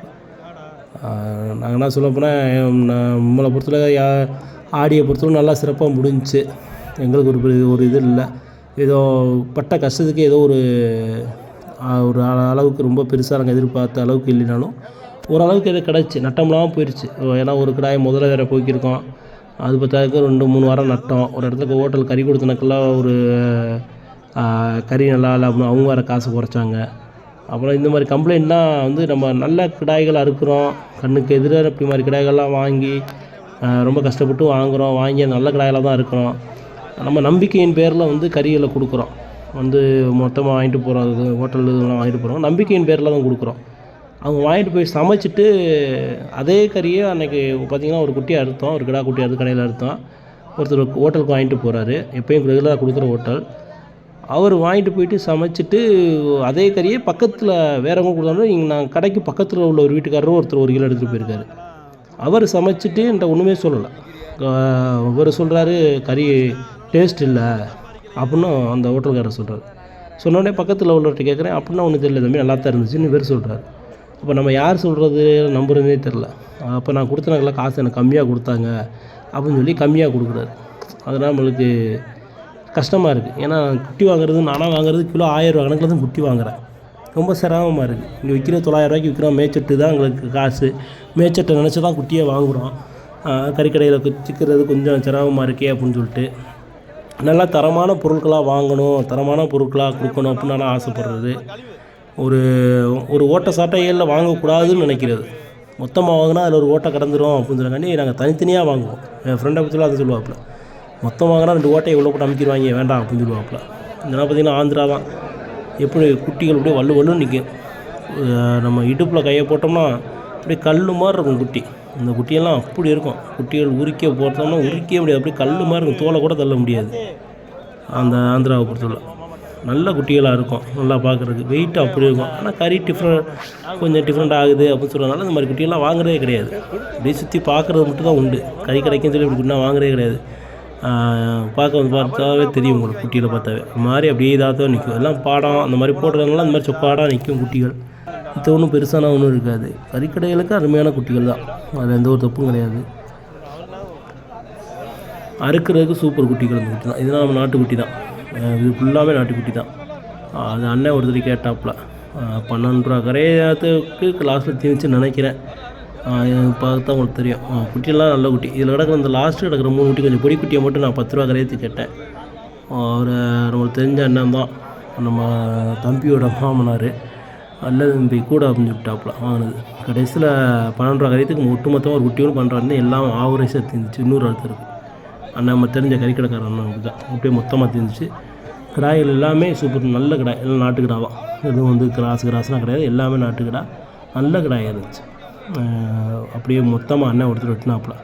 நாங்கள் என்ன சொல்ல போனால் நம்மளை பொறுத்தவரை ஆடியை பொறுத்தவரை நல்லா சிறப்பாக முடிஞ்சிச்சு. எங்களுக்கு ஒரு இது இல்லை. ஏதோ பட்ட கஷ்டத்துக்கு ஏதோ ஒரு அளவுக்கு ரொம்ப பெருசாக நாங்கள் எதிர்பார்த்த அளவுக்கு இல்லைனாலும் ஓரளவுக்கு எதோ கிடச்சி. நட்டம்லாம் போயிடுச்சு. ஏன்னா ஒரு கிடாயை முதல்ல வேறு போய்க்கிருக்கோம். அது பார்த்தாக்க 2-3 வாரம் நட்டோம். ஒரு இடத்துல ஹோட்டல் கறி கொடுத்தனக்கெல்லாம் ஒரு கறி நல்லா இல்லை அப்படின்னு அவங்க வேறு காசு குறைச்சாங்க. அப்புறம் இந்த மாதிரி கம்ப்ளைண்ட்லாம் வந்து நம்ம நல்ல கிடாய்கள் அறுக்கிறோம், கண்ணுக்கு எதிராக இப்படி மாதிரி கிடாய்கள்லாம் வாங்கி ரொம்ப கஷ்டப்பட்டு வாங்கி நல்ல கிடாய்களாக தான் இருக்கிறோம். நம்ம நம்பிக்கையின் பேரில் வந்து கறிகளை கொடுக்குறோம். வந்து மொத்தமாக வாங்கிட்டு போகிறது ஹோட்டல்லாம் வாங்கிட்டு போகிறோம். நம்பிக்கையின் பேரில் தான் கொடுக்குறோம். அவங்க வாங்கிட்டு போய் சமைச்சிட்டு அதே கறியை அன்றைக்கி பார்த்திங்கன்னா ஒரு குட்டியை அறுத்தோம். ஒரு கிடா குட்டி அறுத்து கடையில் அறுத்தோம். ஒருத்தர் ஹோட்டலுக்கு வாங்கிட்டு போகிறாரு. எப்பயும் ரெகுலராக கொடுக்குற ஹோட்டல். அவர் வாங்கிட்டு போயிட்டு சமைச்சிட்டு அதே கறியை பக்கத்தில் வேறவங்க கொடுத்தாலும் இங்கே நான் கடைக்கு பக்கத்தில் உள்ள ஒரு வீட்டுக்காரரும் ஒருத்தர் 1 கிலோ எடுத்துகிட்டு போயிருக்காரு. அவர் சமைச்சிட்டு என்கிட்ட ஒன்றுமே சொல்லலை. அவர் சொல்கிறாரு கறி டேஸ்ட் இல்லை அப்படின்னு அந்த ஹோட்டல்காரர் சொல்கிறார். சொன்னோடனே பக்கத்தில் உள்ளவர்கிட்ட கேட்குறேன், அப்படின்னா ஒன்றும் தெரியல தம்பி, நல்லா தான் இருந்துச்சுன்னு இவர் சொல்கிறார். அப்போ நம்ம யார் சொல்கிறது நம்புறதே தெரில. அப்போ நான் கொடுத்தனக்கெல்லாம் காசு எனக்கு கம்மியாக கொடுத்தாங்க அப்படின்னு சொல்லி கம்மியாக கொடுக்குறாரு. அதனால் நம்மளுக்கு கஷ்டமாக இருக்குது. ஏன்னா குட்டி வாங்குறது நானாக வாங்குறது கிலோ 1000 ரூபா கணக்கில் தான் குட்டி வாங்குகிறேன். ரொம்ப சிரமமாக இருக்குது. இங்கே விற்கிற 900 ரூபாய்க்கு விற்கிறோம். மேய்ச்சட்டு தான் எங்களுக்கு காசு. மேய்ச்சட்டை நினச்சி தான் குட்டியை வாங்குகிறோம். கறிக்கடையில் சிக்கிறது கொஞ்சம் சிரமமாக இருக்கே அப்படின்னு சொல்லிட்டு நல்லா தரமான பொருட்களாக வாங்கணும், தரமான பொருட்களாக கொடுக்கணும் அப்படின்னு நான் ஆசைப்படுறது. ஒரு ஓட்டை சாட்டைகளில் வாங்கக்கூடாதுன்னு நினைக்கிறது. மொத்தமாக வாங்கினா அதில் ஒரு ஓட்டை கடந்துடும் அப்படின்னு சொல்லுறாங்க. நாங்கள் தனித்தனியாக வாங்குவோம். என் ஃப்ரெண்டை பற்றிலாம் அதை சொல்லுவாப்புல. மொத்தம் வாங்கினா 2 ஓட்டையை இவ்வளோ போட்டு அமைக்கிடுவாங்க வேண்டாம் அப்படின்னு சொல்லுவாப்புல. இதெல்லாம் பார்த்திங்கன்னா ஆந்திரா தான். எப்படி குட்டிகள் அப்படியே வல்லுன்னு நிற்கும். நம்ம இடுப்பில் கையை போட்டோம்னா அப்படியே கல் மாதிரி இருக்கும் குட்டி. இந்த குட்டியெல்லாம் அப்படி இருக்கும். குட்டிகள் உரிக்க போட்டோம்னா உரிக்கவே முடியாது. அப்படியே கல் மாதிரி இருக்கும். தோலை கூட தள்ள முடியாது. அந்த ஆந்திராவை பொறுத்தவரை நல்ல குட்டிகளாக இருக்கும். நல்லா பார்க்குறதுக்கு வெயிட் அப்படி இருக்கும். ஆனால் கறி கொஞ்சம் டிஃப்ரெண்ட் ஆகுது அப்படின்னு சொல்கிறதுனால இந்த மாதிரி குட்டியெல்லாம் வாங்குறதே கிடையாது. அப்படியே சுற்றி பார்க்குறது மட்டும் தான் உண்டு. கறி கிடைக்குன்னு சொல்லி இப்படி குட்டினா வாங்குறதே கிடையாது. பார்த்தாவே தெரியும் உங்களுக்கு. குட்டியில் பார்த்தாவே இந்த மாதிரி அப்படியே இதாக தான் நிற்கும். எல்லாம் பாடம் அந்த மாதிரி போடுறதுனால அந்த மாதிரி சொக்காடாக நிற்கும் குட்டிகள். இது ஒன்றும் பெருசான ஒன்றும் இருக்காது. கறிக்கடைகளுக்கு அருமையான குட்டிகள் தான். அதில் எந்த ஒரு தப்பும் கிடையாது. அறுக்கிறதுக்கு சூப்பர் குட்டிகள் இந்த குட்டி தான். இதெல்லாம் நம்ம நாட்டுக்குட்டி தான். இது ஃபுல்லாகவே நாட்டுக்குட்டி தான். அது அண்ணன் ஒருத்தர் கேட்டாப்புல 12 ரூபா கரையாத்துக்கு லாஸ்ட்டில் திணிச்சுன்னு நினைக்கிறேன். பார்த்தா உங்களுக்கு தெரியும். குட்டியெல்லாம் நல்ல குட்டி. இதில் கிடக்கிற இந்த லாஸ்ட்டு கிடக்கிற 3 குட்டி கொஞ்சம் பொடி குட்டியை மட்டும் நான் 10 ரூபா கரையத்து கேட்டேன். நம்மளுக்கு தெரிஞ்ச அண்ணன் தான், நம்ம தம்பியோட மாமனார். அல்ல தம்பி கூட அப்படின்னு விட்டாப்புல வாங்கினது. கடைசியில் 12 ரூபா கரையத்துக்கு ஒட்டுமொத்தமாக ஒரு குட்டியோடு பண்ணுறாருன்னு எல்லாம் ஆவரேஜாக தீர்ந்துச்சு. இன்னொரு அழுத்தம் இருக்குது அண்ணன் நம்ம தெரிஞ்ச கறிக்கடைக்காரன் அண்ணன் தான் அப்படியே மொத்தமாக தீர்ந்துச்சு. கிடாய்கள் எல்லாமே சூப்பர் நல்ல கிடாய், எல்லாம் நாட்டு கிடாவாம். எதுவும் வந்து கிராஸ்லாம் கிடையாது, எல்லாமே நாட்டு கிடா, நல்ல கிடாயாக இருந்துச்சு. அப்படியே மொத்தமாக அண்ணன் ஒருத்தர் வெட்டினாப்புல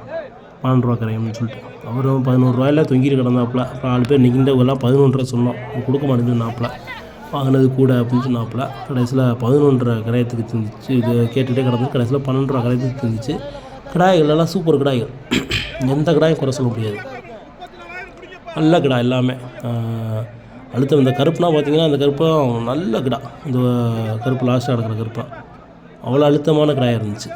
12 ரூபா கரையம்னு சொல்லிட்டு. அவரும் 11 ரூபாயில் தொங்கிட்டு கிடந்தாப்புல. அப்புறம் 4 பேர் நிற்கின்றவங்கெல்லாம் 11 ரூபா சொன்னோம், கொடுக்க மாட்டேங்குதுனாப்புல. வாங்கினது கூட அப்படின்னு சொன்னாப்புல. கடைசியில் 11 ரூபா கரையத்துக்கு தந்துச்சு. இது கேட்டுகிட்டே கிடந்து கடைசியில் 12 ரூபா கரையத்துக்கு தந்துச்சு. கிடாய்கள் எல்லாம் சூப்பர் கிடாய்கள், எந்த கிடாயும் குறை சொல்ல முடியாது, நல்ல கிடா எல்லாமே. அடுத்து இந்த கருப்புனா பார்த்திங்கன்னா அந்த கருப்பும் நல்ல கிடா, இந்த கருப்பு லாஸ்ட்டாக நடக்கிற கருப்பாக அவ்வளோ அழுத்தமான கிடாயாக இருந்துச்சு.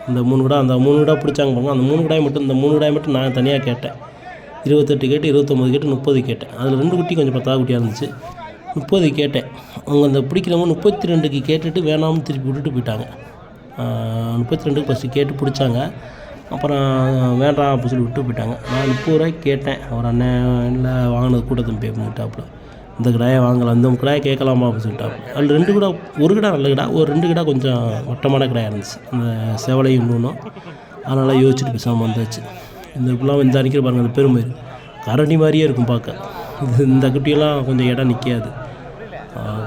இந்த 3 கிடா அந்த 3 கிடா பிடிச்சாங்க பாருங்க. அந்த 3 கிடாய் மட்டும், இந்த 3 கிடாய் மட்டும் நான் தனியாக கேட்டேன். 28 கேட்டு, 29 கேட்டு, 30 கேட்டேன். அதில் 2 குட்டி கொஞ்சம் 10 குட்டியாக இருந்துச்சு. 30 கேட்டேன். அவங்க அந்த பிடிக்கிறவங்க 32க்கு கேட்டுட்டு வேணாம்னு திருப்பி விட்டுட்டு போயிட்டாங்க. 32க்கு ஃபஸ்ட்டு கேட்டு பிடிச்சாங்க, அப்புறம் வேண்டாம் அப்படின்னு சொல்லி விட்டு போயிட்டாங்க. நான் 30 ரூபாய்க்கு கேட்டேன். அவர் அண்ணன் இல்லை வாங்கினது கூட்டத்தில் பே பண்ணிட்டாப்புல. இந்த கிடாயை வாங்கலாம், இந்த கிடாயை கேட்கலாமா அப்படின்னு சொல்லிட்டாப்புல. அதில் 2 கிடா, ஒரு கிடா நல்ல கிடா, ஒரு 2 கிடா கொஞ்சம் வட்டமான கிடாயாக இருந்துச்சு, அந்த செவலையும் இன்னொன்றும். அதனால் யோசிச்சுட்டு பேசாமல் வந்தாச்சு. இந்த இப்பெல்லாம் இந்த அடிக்கிற பாருங்கள், அந்த பெருமை கரடி மாதிரியே இருக்கும் பார்க்க. இந்த குட்டியெல்லாம் கொஞ்சம் இடம் நிற்காது,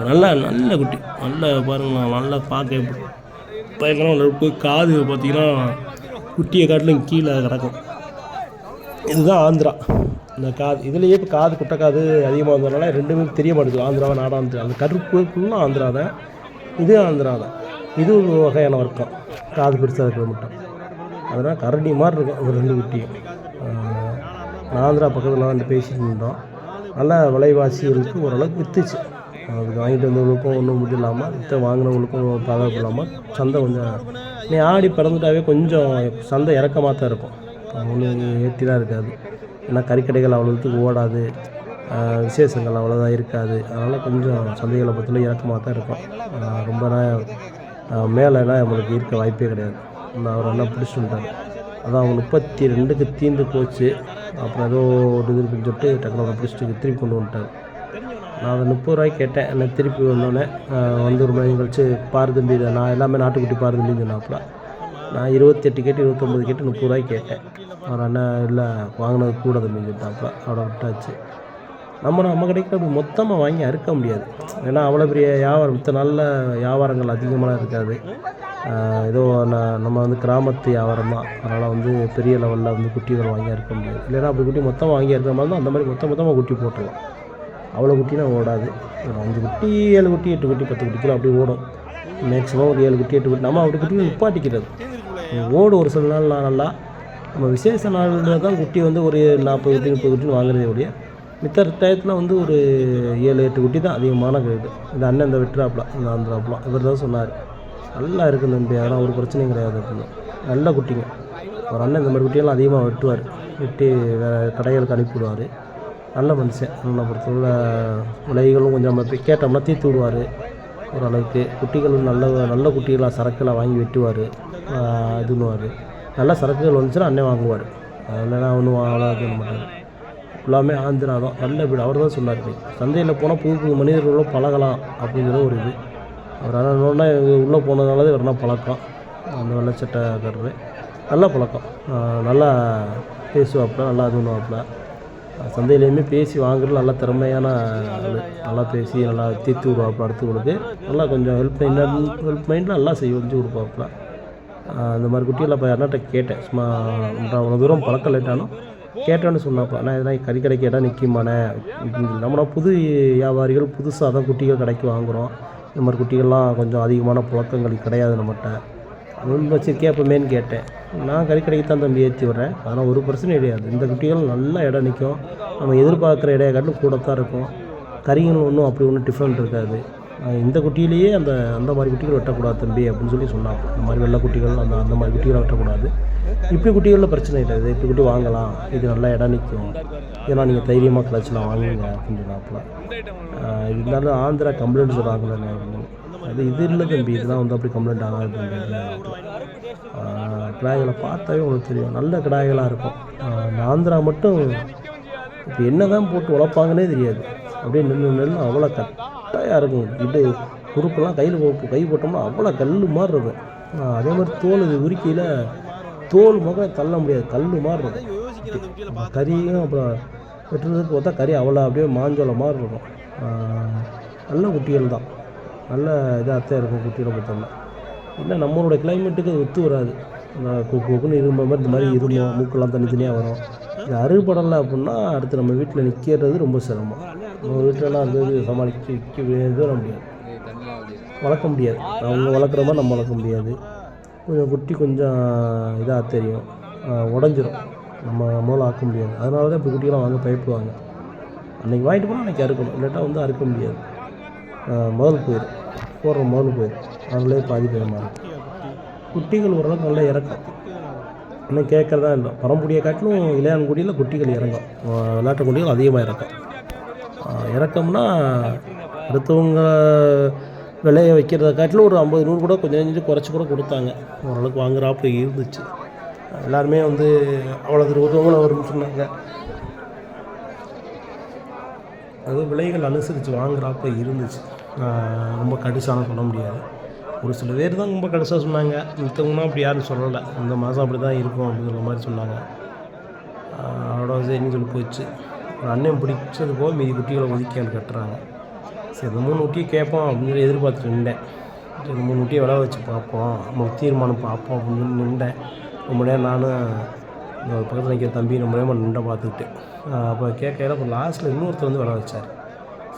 நல்ல குட்டி, நல்ல பாருங்களா, நல்லா பார்க்க பயங்கரம். போய் காது பார்த்திங்கன்னா குட்டியை காட்டிலும் கீழே கிடக்கும். இதுதான் ஆந்திரா. இந்த காது இதுலேயே இப்போ காது குட்டை காது அதிகமாக இருந்ததுனால ரெண்டுமே தெரிய மாட்டேங்குது, ஆந்திராவை நாடாந்து. அந்த கருப்பு ஃபுல்லாக ஆந்திரா தான், இது ஆந்திரா தான். இது ஒரு வகையான வர்க்கம், காது பெருசாக இருக்கிறது மட்டும். அதனால் கரடி மாதிரி இருக்கும் ஒரு 2 குட்டியும். ஆந்திரா பக்கத்தில் வந்து பேசிட்டு இருந்தோம். நல்லா விலைவாசிகளுக்கு ஓரளவுக்கு விற்றுச்சு. அது வாங்கிட்டு வந்தவங்களுக்கும் ஒன்றும் இது இல்லாமல், வாங்கினவங்களுக்கும் பாதுகாப்பு இல்லாமல் சந்தை கொஞ்சம் நீ ஆடி பிறந்துட்டாவே கொஞ்சம் சந்தை இறக்கமாக தான் இருக்கும், ஒன்றும் ஏற்றி தான் இருக்காது. ஏன்னா கறிக்கடைகள் அவ்வளோத்துக்கு ஓடாது, விசேஷங்கள் அவ்வளோதான் இருக்காது. அதனால் கொஞ்சம் சந்தைகளை பற்றில இறக்கமாக தான் இருக்கும். ரொம்ப மேலேலாம் நம்மளுக்கு இருக்க வாய்ப்பே கிடையாது. அவர் என்ன பிடிச்சிட்டு வந்துட்டார். அதான் அவங்க 32க்கு தீர்ந்து போச்சு. அப்புறம் ஏதோ ஒரு இது சொல்லிட்டு டக்குனு பிடிச்சிட்டு திருப்பி கொண்டு வந்துட்டார். நான் அதை 30 ரூபாய்க்கு கேட்டேன். என்னை திருப்பி வந்தோடனே வந்து ஒரு மணி கழிச்சு பாரதம்பி, நான் எல்லாமே நாட்டுக்குட்டி பாரதம்பின்னு சொன்னாப்புல. நான் 28 கேட்டு 29 கேட்டு 30 ரூபாய்க்கு கேட்டேன். அவர் அண்ணன் இல்லை வாங்கினது கூட தம்பின்னு சொல்லிட்டாப்புல. அவரை விட்டாச்சு. நம்ம கடைக்கு அப்படி மொத்தமாக வாங்கி அறுக்க முடியாது, ஏன்னா அவ்வளோ பெரிய வியாபாரம், மித்த நல்ல வியாபாரங்கள் அதிகமாக இருக்காது. ஏதோ நம்ம வந்து கிராமத்து வியாபாரம் தான், அதனால் வந்து பெரிய லெவலில் வந்து குட்டிகள் வாங்கி அறுக்க முடியாது. இல்லைன்னா அப்படி குட்டி மொத்தமாக வாங்கி அறுக்கிற மாதிரி தான் அந்த மாதிரி மொத்தமாக குட்டி போட்டுருவோம். அவ்வளோ குட்டினா ஓடாது. 5 குட்டி 7 குட்டி 8 குட்டி 10 குட்டிக்கெலாம் அப்படி ஓடும். மேக்ஸிமம் ஒரு 7 குட்டி 8 குட்டி நம்ம அப்படி குட்டி நிப்பாட்டிக்கிறது ஓடும். ஒரு சில நாள் நல்லா நம்ம விசேஷ நாளில் தான் குட்டி வந்து ஒரு 40 குட்டி 30 குட்டின்னு வாங்குறதே ஒழிய, மித்த டயத்தில் வந்து ஒரு 7-8 குட்டி தான் அதிகமான இது. இந்த அண்ணன் இந்த வெட்டுறாப்புலாம், இந்த ஆந்திராப்புலாம் இவர் தான் சொன்னார், நல்லா இருக்குது தம்பி, அதெல்லாம் ஒரு பிரச்சனையும் கிடையாது அப்படின்னு. நல்ல குட்டிங்க. ஒரு அண்ணன் இந்த மாதிரி குட்டியெல்லாம் அதிகமாக வெட்டுவார், வெட்டி வேறு கடைகளுக்கு அனுப்பிவிடுவார். நல்ல மனுஷன். நல்ல பொறுத்தவரை விலைகளும் கொஞ்சம் நம்ம கேட்டோம்னா தீர்த்து விடுவார் ஓரளவுக்கு. குட்டிகளும் நல்ல குட்டிகளாக சரக்குலாம் வாங்கி வெட்டுவார், இது பண்ணுவார். நல்ல சரக்குகள் வந்துச்சுன்னா அண்ணன் வாங்குவார், இல்லைன்னா ஒன்றும் அவ்வளோ இது பண்ண மாட்டார். எல்லாமே ஆந்திரா தான், நல்ல வீடு. அவர் தான் சொன்னார், சந்தையில் போனால் புது மனிதர்களோட பழகலாம் அப்படிங்கிற ஒரு இது. அவர் அண்ணனோடனா உள்ளே போனதுனால வரனா பழக்கம். அந்த வெள்ளச்சட்டைக்காரரு நல்ல பழக்கம், நல்லா பேசுவாப்புல, நல்லா இது பண்ணுவாப்புல. சந்தையிலையுமே பேசி வாங்குறது நல்ல திறமையான ஆள், நல்லா பேசி நல்லா தீர்த்து விடுவாப்புல. அடுத்தவங்களுக்கு நல்லா கொஞ்சம் ஹெல்ப் மைண்டில் நல்லா செஞ்சு கொடுப்பாப்புல. இந்த மாதிரி குட்டியெல்லாம் இப்போ யார்னாட்ட கேட்டேன், சும்மா அவ்வளோ தூரம் பழக்கம் லேட்டானோ கேட்டேன்னு சொன்னாப்பா, நான் எதனா கறி கேட்டால் நிற்குமாண்ணே அப்படின்னு சொல்லி. நம்மளா புது வியாபாரிகள் புதுசாக தான் குட்டிகள் கடைக்கு வாங்குகிறோம். இந்த மாதிரி குட்டிகள்லாம் கொஞ்சம் அதிகமான புழக்கங்கள் கிடையாது நம்மகிட்ட. அது வச்சுருக்கே அப்போமேன்னு கேட்டேன். நான் கறிக்கடைக்கு தான் தம்பி ஏற்றி விட்றேன், அதனால் ஒரு பிரச்சனை கிடையாது. இந்த குட்டிகள் நல்ல இடம் நிற்கும், நம்ம எதிர்பார்க்குற இடையை காட்டிலும் கூட தான் இருக்கும். கறிகள் ஒன்றும் அப்படி ஒன்றும் டிஃப்ரெண்ட் இருக்காது. இந்த குட்டியிலேயே அந்த மாதிரி குட்டிகள் வெட்டக்கூடாது தம்பி அப்படின்னு சொல்லி சொன்னாங்க. இந்த மாதிரி வெள்ளை குட்டிகள் அந்த மாதிரி குட்டிகளை வெட்டக்கூடாது. இப்படி குட்டிகளில் பிரச்சனை கிடையாது, இப்படி குட்டி வாங்கலாம், இது நல்லா இடம் நிற்கும், இதெல்லாம் நீங்கள் தைரியமாக கிளச்சலாம் வாங்குங்க அப்படின்னு சொன்னாப்புல. இருந்தாலும் ஆந்திரா கம்ப்ளைண்ட் சொல்கிறாங்களே அப்படின்னு. அது இது இல்லை தம்பி, இதெல்லாம் வந்து அப்படி கம்ப்ளைண்ட் ஆகாது தம்பி. கிடாய்களை பார்த்தாவே உங்களுக்கு தெரியும், நல்ல கிடாய்களாக இருக்கும். ஆந்திரா மட்டும் இப்போ என்ன தான் போட்டு வளர்ப்பாங்கன்னே தெரியாது, அப்படியே நெல் அவ்வளோ கட்டாயாக இருக்கும். இது குறுக்கெல்லாம் கை போட்டோம்னா அவ்வளோ கல் மாதிரி இருக்கும். அதே மாதிரி தோல் இது உரிக்கையில் தோல் முகம் தள்ள முடியாது, கல் மாதிரி இருக்கும். கறியும் அப்புறம் வெட்டுறதுக்கு பார்த்தா கறி அவ்வளோ அப்படியே மாஞ்சோளம் மாதிரி இருக்கும். நல்ல குட்டிகள் தான், நல்ல இதாகத்தான் இருக்கும் குட்டிகளை பார்த்தோம்னா. இல்லை நம்மளோட கிளைமேட்டுக்கு அது ஒத்து வராது. கொக்குன்னு இரும்ப மாதிரி இந்த மாதிரி இருமோம், மூக்கெல்லாம் தனித்தனியாக வரும். இது அறுபடலை அப்படின்னா அடுத்து நம்ம வீட்டில் நிற்கிறது ரொம்ப சிரமம். நம்ம வீட்டிலலாம் அது சமாளிக்க முடியாது, வளர்க்க முடியாது. அவங்க வளர்க்குற மாதிரி நம்ம வளர்க்க முடியாது. கொஞ்சம் குட்டி கொஞ்சம் இதாக தெரியும், உடஞ்சிரும், நம்ம மூலம் ஆக்க முடியாது. அதனால தான் இப்போ குட்டியெல்லாம் வாங்க பயப்படுவாங்க. அன்றைக்கி வாங்கிட்டு போனால் அன்றைக்கி அறுக்கணும், இல்லாட்டா வந்து அறுக்க முடியாது. முதல் போயிடும், போடுற முதல் போயிடும். அதிலே பாதி பயமாக இருக்கும். குட்டிகள் ஓரளவுக்கு நல்லா இறக்கும், இன்னும் கேட்குறதா இல்லை. பரம்புடியை காட்டிலும் இளையான்குடியில் குட்டிகள் இறங்கும், விளையாட்டு குட்டிகள் அதிகமாக இறக்கும். இறக்கம்னா அடுத்தவங்க விலையை வைக்கிறத காட்டிலும் ஒரு 50-100 கூட கொஞ்சம் குறைச்சி கூட கொடுத்தாங்க. ஓரளவுக்கு வாங்குறாப்புல இருந்துச்சு. எல்லாருமே வந்து அவ்வளோ ரூபாய் வரும்னு சொன்னாங்க. அது விலைகள் அனுசரித்து வாங்குறாப்புல இருந்துச்சு. ரொம்ப கடிசான சொல்ல முடியாது. ஒரு சில பேர் தான் ரொம்ப கடிசாக சொன்னாங்க, மித்தவங்கன்னா அப்படி யாரும் சொல்லலை. இந்த மாதம் அப்படி தான் இருக்கும் அப்படிங்கிற மாதிரி சொன்னாங்க. அதோட சரின்னு சொல்லி போச்சு. ஒரு அண்ணன் பிடிச்சது போக மீதி குட்டிகளை ஒதுக்கி அது கட்டுறாங்க. சரி, இந்த 3 குட்டியை கேட்போம் அப்படின்னு சொல்லி எதிர்பார்த்துட்டு நின்றேன். சரி, 3 குட்டியை விலை வச்சு பார்ப்போம், நமக்கு தீர்மானம் பார்ப்போம் அப்படின்னு சொல்லி நின்றேன். ரொம்ப நேரம் நானும் இந்த பக்கத்தில் நிற்கிற தம்பி ரொம்ப நேரமாக நின்றை பார்த்துக்கிட்டு அப்போ கேட்கையில் அப்புறம் லாஸ்ட்டில் இன்னொருத்தர் வந்து விலை வச்சார்.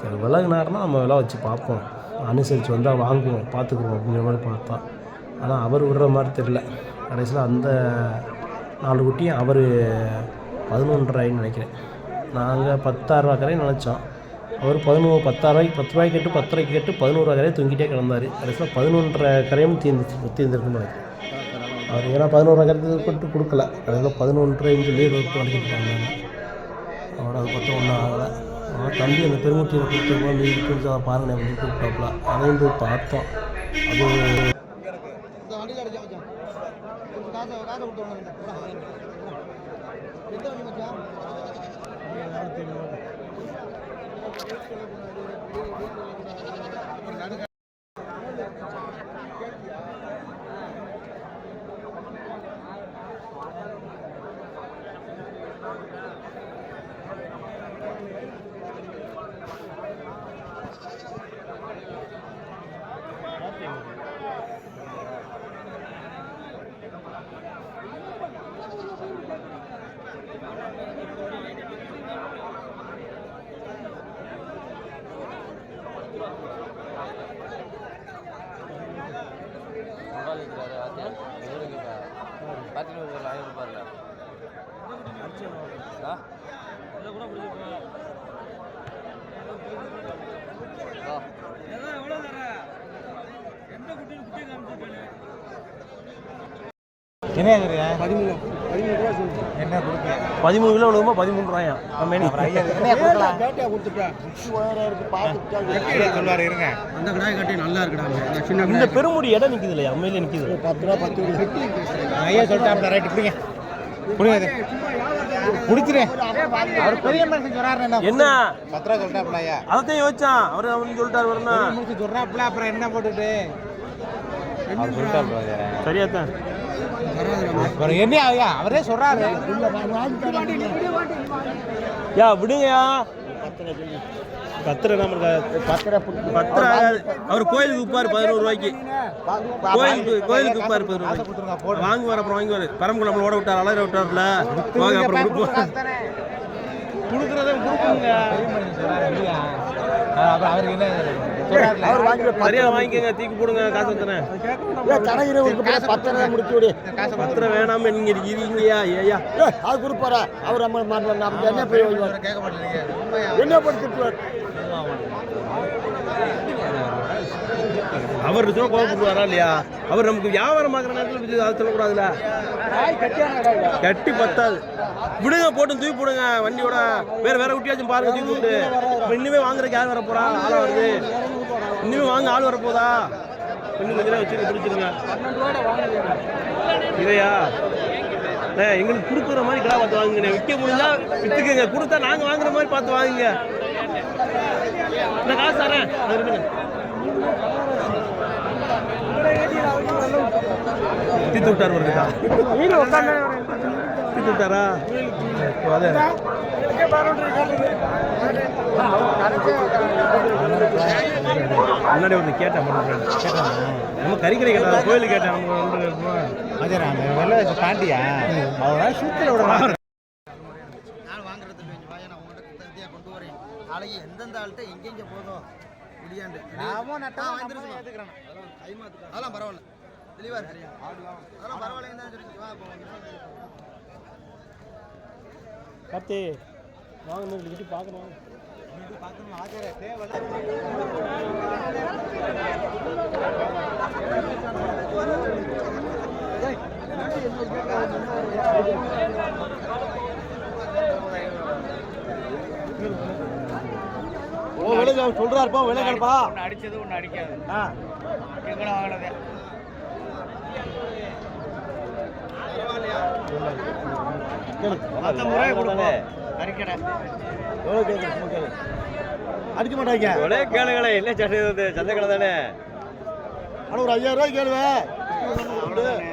சரி, விலகுனாருன்னா நம்ம விலை வச்சு பார்ப்போம், அனுசரித்து வந்தால் வாங்குவோம், பார்த்துக்குவோம் அப்படிங்கிற மாதிரி பார்த்தோம். ஆனால் அவர் விடுற மாதிரி தெரில. கடைசியில் அந்த 4 குட்டியும் அவர் 11,500 நினைக்கிறேன். நாங்கள் 10,000 கரையும் நினச்சோம். அவர் 10,000 10 ரூபாய்க்கு கேட்டு 10,500 கேட்டு 11 கரையை தொங்கிட்டே கிடந்தார். கடைசியில் 11,500 கரையும் தீர்ந்துருக்குன்னு நினைக்கிறேன். அவர் ஏன்னா 11 கரைக்கு போட்டு கொடுக்கல. கடைசியில் 11,500 சொல்லி வலிக்கிட்டாங்க. அவரோட அது பக்கம் ஒன்றும் ஆகலை. தம்பி அந்த பெருங்குட்டியை கொடுத்து மீதி பாருங்க வந்து கூப்பிட்டாப்புல, அதையும் போய் பார்த்தோம். அது என்ன 13 கிலோ விழுகுமா 13 ரூபாயா? இந்த பெருமுடி இடம் நிற்குது இல்லையா? உண்மையிலே நிற்குது. 10 ரூபா 10 ஐயா சொல்லிட்டாப்ல. ரைட்டு பிடிங்க புரியாது குடிச்சிரேன். அவர் பெரிய மனுஷன் சொல்றாரு என்ன 10 ரூபா சொல்லிட்டாப்ல. ஐயா அதையும் யோசிச்சான் அவர். அவனு சொல்லிட்டாரு வரணும் சொல்றாப்ல. அப்புறம் என்ன போட்டுட்டு சரியாத்தான் என்ன ஐயா அவரே சொல்றாரு. யா விடுங்கயா. 10 அவர் கோயிலுக்கு விற்பாரு 11 ரூபாய்க்கு. கோயிலுக்கு விற்பாரு 11 ரூபாய். வாங்குவார், அப்புறம் வாங்குவார். பரம்புக்குள்ள நம்மள ஓட விட்டார், அலற விட்டார்ல. வாங்க அப்புறம் கொடுக்குறத கொடுக்குங்க. அவருக்கு என்ன சரியா வாங்கிக்கங்க, தீக்கு போடுங்க, காசு வந்துறேன். 10 வேணாம் நீங்க இருக்கீங்கயா. ஏயா அது கொடுப்பாரா அவர்? என்ன போய் கேட்க மாட்டேங்க. என்ன படுத்துவார் அவர்? கோவப்படுவாரா இல்லையா? அவர் நமக்கு வியாபாரம் பார்க்குற நேரத்தில் அதை சொல்லக்கூடாதுல்ல. கட்டி பத்தாது விடுங்க, போட்டு தூக்கி போடுங்க வண்டியோட. வேற குட்டியாச்சும் பாருங்க, தூக்கி போட்டு. இன்னுமே வாங்குறதுக்கு யார் வர போறா? ஆள் வருது. இன்னுமே வாங்க ஆள் வரப்போதா? இன்னும் கொஞ்ச நேரம் வச்சு பிடிச்சிருங்க. இதையா எங்களுக்கு கொடுக்குற மாதிரி கடை பார்த்து வாங்குங்க. விற்க முடிஞ்சா விற்றுக்குங்க, கொடுத்தா நாங்கள் வாங்குற மாதிரி பார்த்து வாங்குங்க. இந்த காசு தரேன். தீத்து விட்டார் வருதுக்கா தீத்து விட்டாரா அதே முன்னாடி ஒன்று கேட்டேன் கேட்டான் நம்ம கறிக்கடை கேட்டான் கோயில் கேட்டேன் அதே அந்த வெள்ளை வச்சு பாண்டியா அவன் சூத்தில் விட நான் வாங்குறது இல்லை வாயா நான் உங்கள்கிட்ட தனியாக கொண்டு வரேன் நாளைக்கு எந்தெந்த ஆள்கிட்ட எங்கெங்கே போதும் முடியாண்டு ஏற்றுக்கிறேன் அதெல்லாம் பரவாயில்ல தெளிவாக இருக்கு அதெல்லாம் பரவாயில்லைன்னு தான் சொல்லிட்டு வா கத்தி வாங்க கிட்ட பார்க்கணும் சொல்றாருப்பா விலைகள்ப்பா ஒன்று அடிச்சது ஒன்று அடிக்காது எங்களை வாங்கினது மொத்த முறை கொடுப்போம் கறிக்கடை எவ்வளோ கேட்குறேன் அடிக்க மாட்டாங்க ஒரே கேளுங்களே என்ன சட்டை சந்தைக்கடை தானே ஆனால் ஒரு 5000 ரூபாய் கேளுவேன் அவ்வளோதானே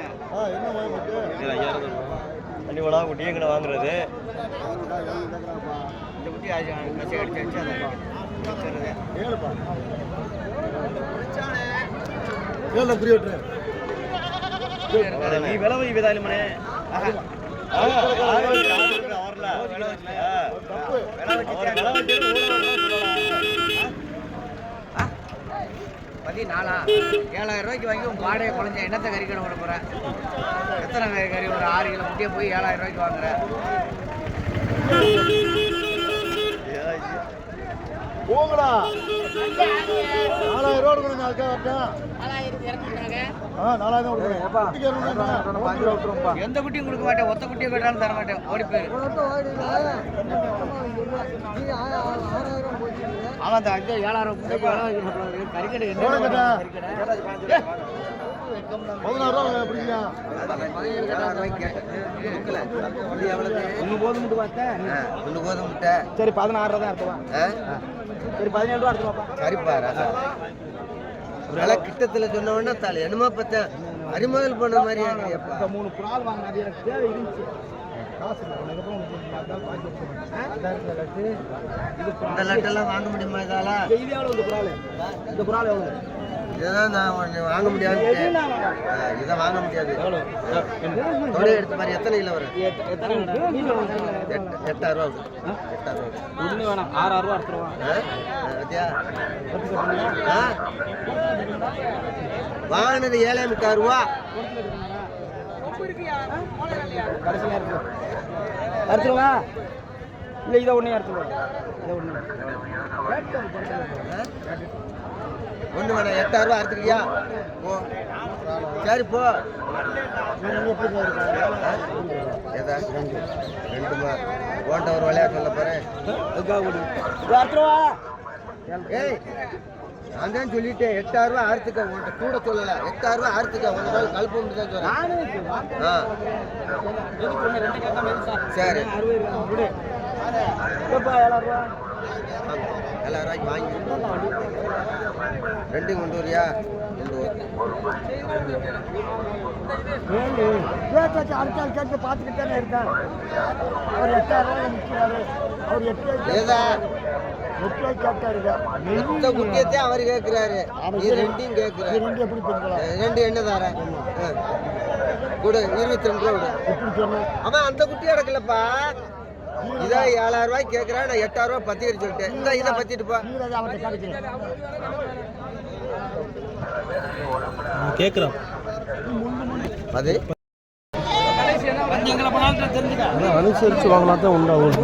என்ன வாங்கி 5000 தண்ணி விடா குட்டியே எங்களை வாங்குறது இந்த குட்டி கசி அடிச்சு அதை ஏழுப்பா ஏழு புரிய விட்டுரு நீ விலை வை விதாலும் மனே நாளா 7000 ரூபாய்க்கு வாங்கி உன் வாடகை குறைஞ்ச என்னத்தை கறி கடை விட போற எத்தனை கறி ஒரு 6 கிலோ முட்டியை போய் 7000 ரூபாய்க்கு வாங்குற போங்கடா 4000 ரூபா கொடுங்க அதுக்காக 4000 கொடுங்க எந்த குட்டியும் கொடுக்க மாட்டேன் ஒத்த குட்டியை கேட்டாலும் தர மாட்டேன் ஓடி போயிரு அவன் அந்த 7000 கறிக்கடை கறிக்கடை 16 ரூபா பிடிக்கா ஒன்று கோதுமை முட்டை பார்த்தேன் ஒன்று கோதுமை முட்டை சரி 16 ரூபா தான் எடுத்துவா சரி 17 ரூபா எடுத்துவாப்பா சரிப்பா ராசா விலை கிட்டத்தில் சொன்ன உடனே தாள் என்னமா பார்த்தேன் அறிமுகல் பண்ண மாதிரி ஆகிறியப்பா 3 குறால் வாங்க அது எனக்கு தேவை இருந்துச்சு காசு இந்த லட்டெல்லாம் வாங்க முடியுமா இதால இது எவ்வளோ இந்த குறால் எவ்வளோ இதுதான் நான் வாங்க முடியாது இதை வாங்க முடியாது தொடைய எடுத்து பாரு எத்தனை கிலோ வரும் 8000 ரூபா 8000 ரூபா ஒன்று வேணாம் 6 ரூபா எடுத்துருவான் பத்தியா வாங்கினது 7,500 ரூபா கடைசியாக இருக்கு எடுத்துருவா இல்லை இதை ஒன்றே எடுத்துருவா இதை ஒன்று ஒன்று வேணாம் 8000 ரூபா அறுத்துக்கியா போ சரி போ ஏதா ரெண்டுமா ஓட்ட ஒரு விளையாட்டு சொல்ல போகிறேன் எடுத்துருவா ஏய் நான் தான் சொல்லிட்டேன் 8000 ரூபா அறுத்துக்க உன்கிட்ட கூட சொல்லலை 8000 ரூபா அறுத்துக்க ஒரு நாள் கழுப்பு மட்டும் தான் சொல்கிறேன் சரி 7,000 ரூபாய்க்கு வாங்கி ரெண்டும் கொண்டு வரியா கொண்டு அடுத்த கேட்டு பார்த்துக்கிட்டு தானே இருக்கேன் அவர் 8000 ரூபாய் நிற்கிறாரு அவர் 8 ஏதா 8 ரூபாய்க்கு கேட்டாருங்க இந்த குட்டியத்தை அவர் கேட்குறாரு நீ ரெண்டையும் கேட்குறாரு ரெண்டு எப்படி தெரிஞ்சுக்கலாம் ரெண்டு என்ன தார கொடு 22 ரூபா விடு எப்படி சொன்னேன் அவன் அந்த குட்டி அடக்கலப்பா இதான் 7,000 ரூபாய்க்கு கேட்குறான் நான் 8,000 ரூபாய் பத்திட்டு சொல்லிட்டேன் இந்த இதை பத்திட்டுப்பா நீங்க அவர்கிட்ட கிடைக்கிறேன் கேட்குறான் அது அனுசரித்து வாங்கினா தான் உண்டாகும்